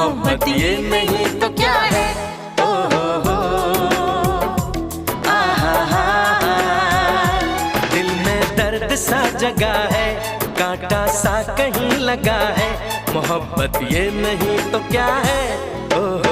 मोहब्बत ये नहीं तो क्या है। ओ हो आहा हा, दिल में दर्द सा जगा है, कांटा सा कहीं लगा है। मोहब्बत ये नहीं तो क्या है। ओ